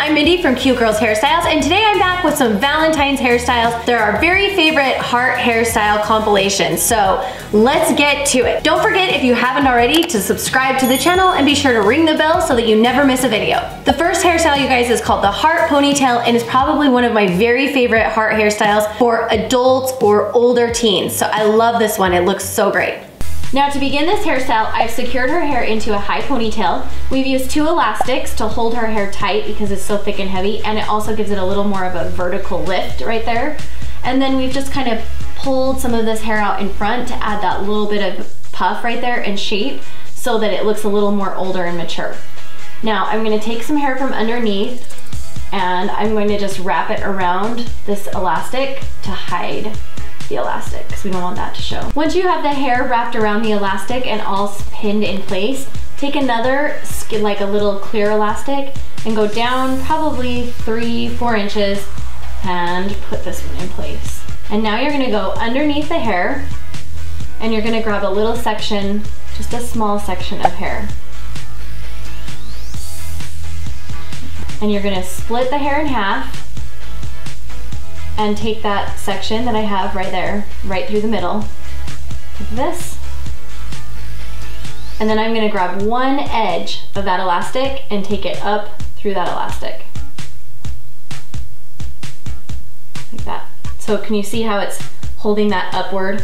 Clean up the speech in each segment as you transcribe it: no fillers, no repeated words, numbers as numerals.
I'm Mindy from Cute Girls Hairstyles, and today I'm back with some Valentine's hairstyles. They're our very favorite heart hairstyle compilations, so let's get to it. Don't forget, if you haven't already, to subscribe to the channel and be sure to ring the bell so that you never miss a video. The first hairstyle, you guys, is called the heart ponytail and is probably one of my very favorite heart hairstyles for adults or older teens. So I love this one, it looks so great. Now to begin this hairstyle, I've secured her hair into a high ponytail. We've used 2 elastics to hold her hair tight because it's so thick and heavy, and it also gives it a little more of a vertical lift right there. And then we've just kind of pulled some of this hair out in front to add that little bit of puff right there and shape so that it looks a little more older and mature. Now I'm going to take some hair from underneath and I'm going to just wrap it around this elastic to hide the elastic because we don't want that to show. Once you have the hair wrapped around the elastic and all pinned in place, take another like a little clear elastic and go down probably 3-4 inches and put this one in place. And now you're gonna go underneath the hair and you're gonna grab a little section, just a small section of hair. And you're gonna split the hair in half and take that section that I have right there, right through the middle, like this. And then I'm gonna grab one edge of that elastic and take it up through that elastic. Like that. So can you see how it's holding that upward?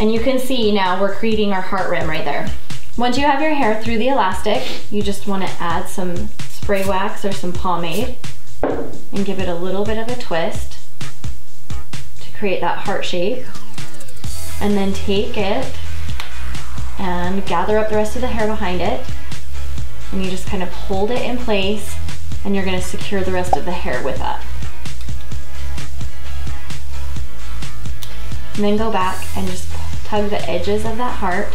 And you can see now we're creating our heart rim right there. Once you have your hair through the elastic, you just wanna add some spray wax or some pomade and give it a little bit of a twist. Create that heart shape, and then take it and gather up the rest of the hair behind it, and you just kind of hold it in place, and you're going to secure the rest of the hair with that. And then go back and just tug the edges of that heart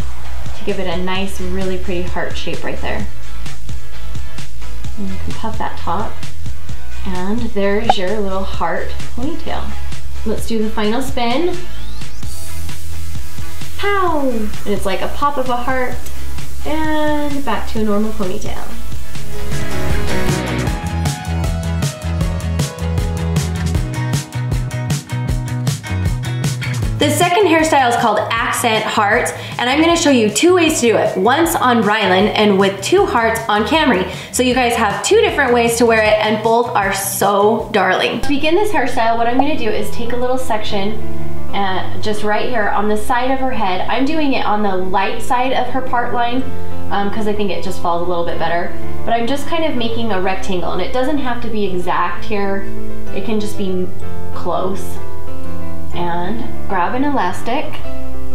to give it a nice, really pretty heart shape right there. And you can puff that top, and there's your little heart ponytail. Let's do the final spin. Pow! And it's like a pop of a heart and back to a normal ponytail. The second hairstyle is called accent hearts, and I'm gonna show you 2 ways to do it. Once on Rylan and with 2 hearts on Camry. So you guys have 2 different ways to wear it and both are so darling. To begin this hairstyle, what I'm gonna do is take a little section just right here on the side of her head. I'm doing it on the light side of her part line because I think it just falls a little bit better. But I'm just kind of making a rectangle, and it doesn't have to be exact here. It can just be close. And grab an elastic,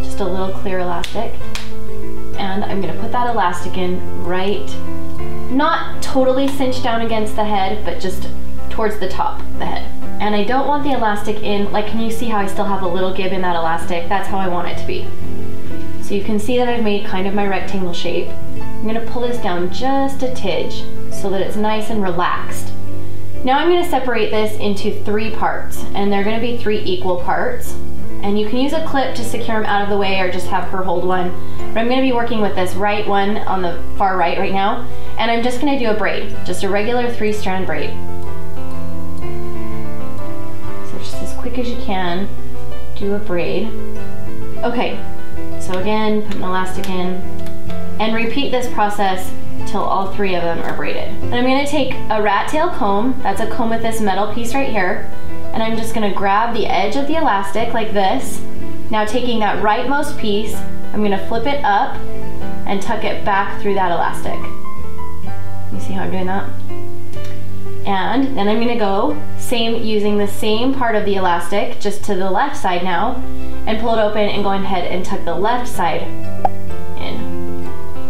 just a little clear elastic, and I'm gonna put that elastic in right, not totally cinched down against the head, but just towards the top of the head. And I don't want the elastic in, like, can you see how I still have a little give in that elastic? That's how I want it to be. So you can see that I've made kind of my rectangle shape. I'm gonna pull this down just a tidge so that it's nice and relaxed. Now I'm going to separate this into 3 parts, and they're going to be 3 equal parts. And you can use a clip to secure them out of the way or just have her hold one. But I'm going to be working with this right one on the far right now, and I'm just going to do a braid, just a regular 3-strand braid. So just as quick as you can, do a braid. Okay, so again, put an elastic in, and repeat this process till all 3 of them are braided. And I'm gonna take a rat tail comb, that's a comb with this metal piece right here, and I'm just gonna grab the edge of the elastic like this. Now taking that rightmost piece, I'm gonna flip it up and tuck it back through that elastic. You see how I'm doing that? And then I'm gonna go using the same part of the elastic, just to the left side now, and pull it open and go ahead and tuck the left side in.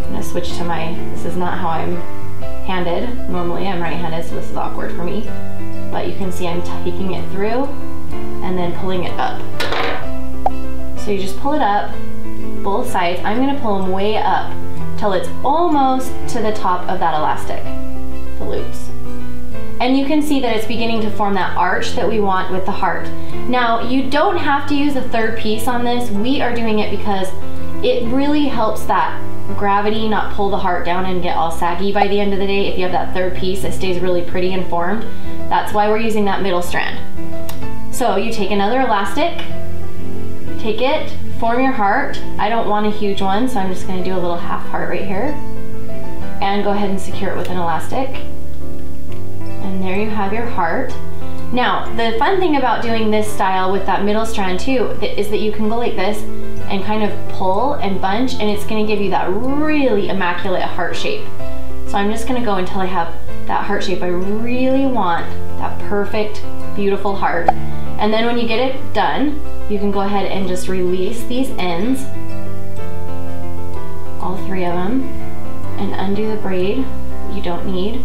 I'm gonna switch to this is not how I'm handed. Normally I'm right-handed, so this is awkward for me. But you can see I'm taking it through and then pulling it up. So you just pull it up, both sides. I'm gonna pull them way up till it's almost to the top of that elastic, the loops. And you can see that it's beginning to form that arch that we want with the heart. Now, you don't have to use a 3rd piece on this. We are doing it because it really helps that gravity, not pull the heart down and get all saggy by the end of the day. If you have that third piece, it stays really pretty and formed. That's why we're using that middle strand. So you take another elastic, take it, form your heart. I don't want a huge one, so I'm just gonna do a little half heart right here. And go ahead and secure it with an elastic. And there you have your heart. Now, the fun thing about doing this style with that middle strand too is that you can go like this and kind of pull and bunch, and it's gonna give you that really immaculate heart shape. So I'm just gonna go until I have that heart shape. I really want that perfect, beautiful heart. And then when you get it done, you can go ahead and just release these ends, all 3 of them, and undo the braid that you don't need.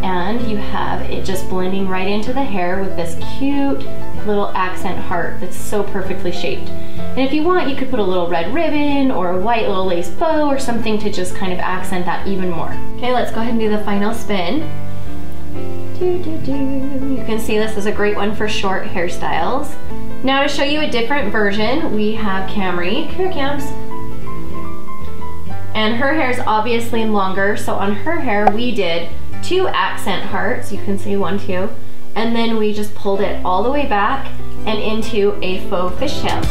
And you have it just blending right into the hair with this cute little accent heart that's so perfectly shaped. And if you want, you could put a little red ribbon or a white little lace bow or something to just kind of accent that even more. Okay, let's go ahead and do the final spin. You can see this is a great one for short hairstyles. Now to show you a different version, we have Camry. Come here, Cams. And her hair is obviously longer, so on her hair we did 2 accent hearts. You can see 1, 2. And then we just pulled it all the way back and into a faux fishtail.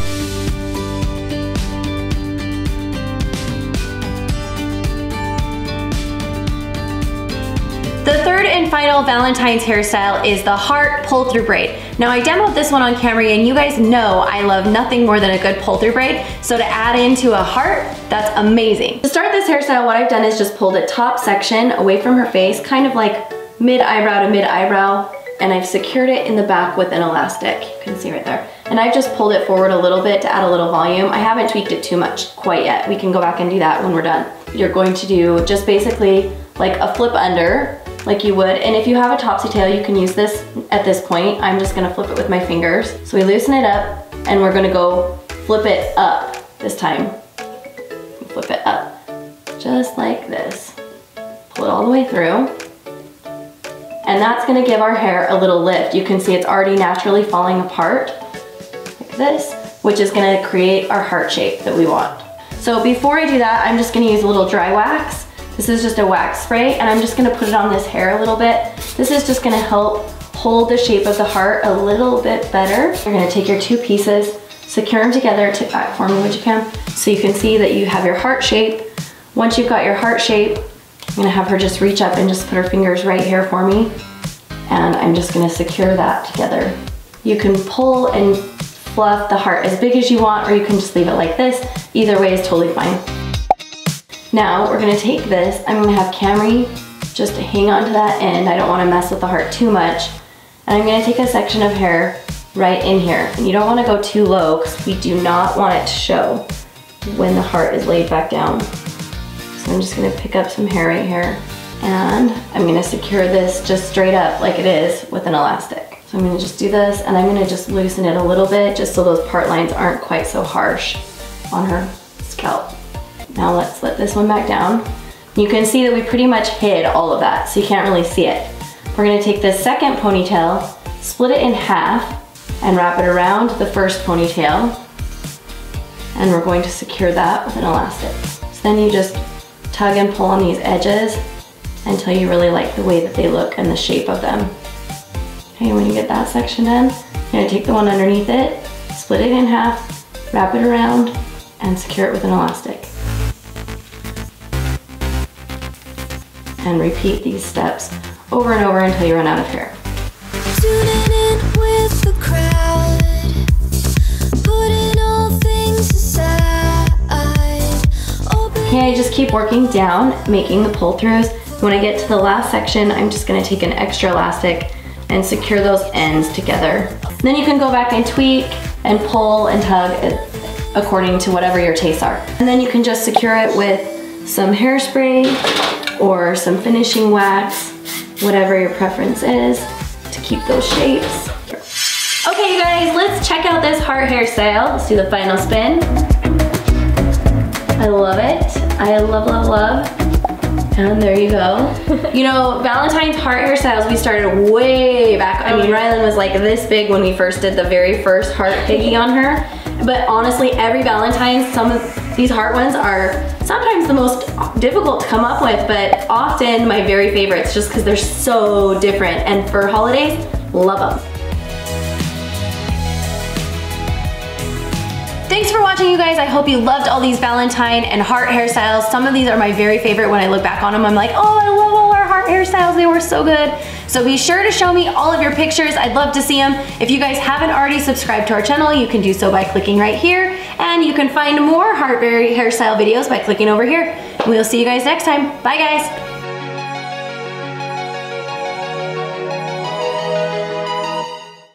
The third and final Valentine's hairstyle is the heart Poulter braid. Now I demoed this one on Camry, and you guys know I love nothing more than a good Poulter braid, so to add into a heart, that's amazing. To start this hairstyle, what I've done is just pulled a top section away from her face, kind of like mid-eyebrow to mid-eyebrow, and I've secured it in the back with an elastic. You can see right there. And I've just pulled it forward a little bit to add a little volume. I haven't tweaked it too much quite yet. We can go back and do that when we're done. You're going to do just basically like a flip under, like you would. And if you have a topsy tail, you can use this at this point. I'm just gonna flip it with my fingers. So we loosen it up and we're gonna go flip it up this time. Flip it up, just like this. Pull it all the way through. And that's gonna give our hair a little lift. You can see it's already naturally falling apart, like this, which is gonna create our heart shape that we want. So before I do that, I'm just gonna use a little dry wax. This is just a wax spray, and I'm just gonna put it on this hair a little bit. This is just gonna help hold the shape of the heart a little bit better. You're gonna take your 2 pieces, secure them together, tip back for me, would you, Cam? So you can see that you have your heart shape. Once you've got your heart shape, I'm gonna have her just reach up and just put her fingers right here for me. And I'm just gonna secure that together. You can pull and fluff the heart as big as you want, or you can just leave it like this. Either way is totally fine. Now we're gonna take this, I'm gonna have Camry just hang on to that end. I don't wanna mess with the heart too much. And I'm gonna take a section of hair right in here. And you don't wanna go too low because we do not want it to show when the heart is laid back down. So I'm just gonna pick up some hair right here, and I'm gonna secure this just straight up like it is with an elastic. So I'm gonna just do this, and I'm gonna just loosen it a little bit just so those part lines aren't quite so harsh on her scalp. Now let's let this one back down. You can see that we pretty much hid all of that, so you can't really see it. We're gonna take this second ponytail, split it in half, and wrap it around the first ponytail. And we're going to secure that with an elastic. So then you just tug and pull on these edges until you really like the way that they look and the shape of them. Okay, when you get that section done, you're gonna take the one underneath it, split it in half, wrap it around, and secure it with an elastic. And repeat these steps over and over until you run out of hair. Tuning in with the crowd, putting all things aside. Okay, I just keep working down, making the pull throughs. When I get to the last section, I'm just gonna take an extra elastic and secure those ends together. And then you can go back and tweak and pull and tug according to whatever your tastes are. And then you can just secure it with some hairspray or some finishing wax, whatever your preference is, to keep those shapes. Okay, you guys, let's check out this heart hairstyle. Let's do the final spin. I love it. I love, love, love. And there you go. You know, Valentine's heart hairstyles, we started way back. I mean, Rylan was like this big when we first did the very first heart piggy on her. But honestly, every Valentine's, These heart ones are sometimes the most difficult to come up with, but often my very favorites just because they're so different. And for holidays, love them. Thanks for watching, you guys. I hope you loved all these Valentine and heart hairstyles. Some of these are my very favorite. When I look back on them, I'm like, oh, I love all our heart hairstyles. They were so good. So be sure to show me all of your pictures. I'd love to see them. If you guys haven't already subscribed to our channel, you can do so by clicking right here. And you can find more hairstyle videos by clicking over here. We'll see you guys next time. Bye, guys.